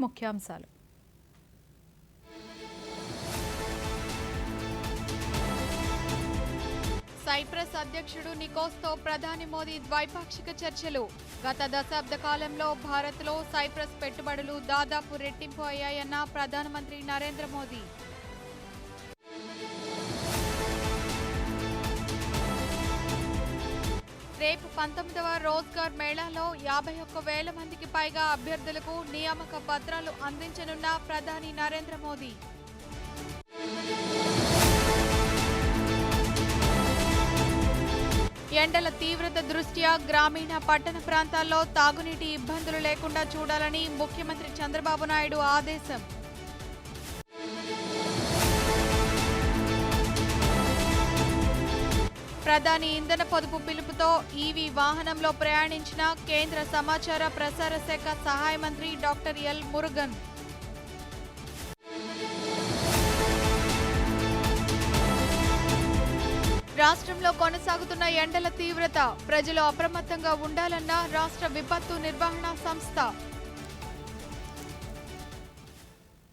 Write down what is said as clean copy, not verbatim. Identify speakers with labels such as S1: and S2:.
S1: ముఖ్యాంశాలు. సైప్రస్ అధ్యక్షుడు నికోస్తో ప్రధాని మోదీ ద్వైపాక్షిక చర్చలు. గత దశాబ్ద కాలంలో భారత్లో సైప్రస్ పెట్టుబడులు దాదాపు రెట్టింపు అయ్యాయన్న ప్రధానమంత్రి నరేంద్ర మోదీ. రేపు 19వ రోజ్గార్ మేళాలో 51,000 మందికి పైగా అభ్యర్థులకు నియామక పత్రాలు అందించనున్న ప్రధాని నరేంద్ర మోదీ. ఎండల తీవ్రత దృష్ట్యా గ్రామీణ పట్టణ ప్రాంతాల్లో తాగునీటి ఇబ్బందులు లేకుండా చూడాలని ముఖ్యమంత్రి చంద్రబాబు నాయుడు ఆదేశం. ప్రధాని ఇంధన పొదుపు పిలుపుతో ఈవీ వాహనంలో ప్రయాణించిన కేంద్ర సమాచార ప్రసార శాఖ సహాయ మంత్రి డాక్టర్ ఎల్ మురుగన్. రాష్ట్రంలో కొనసాగుతున్న ఎండల తీవ్రత, ప్రజలు అప్రమత్తంగా ఉండాలన్న రాష్ట్ర విపత్తు నిర్వహణ సంస్థ.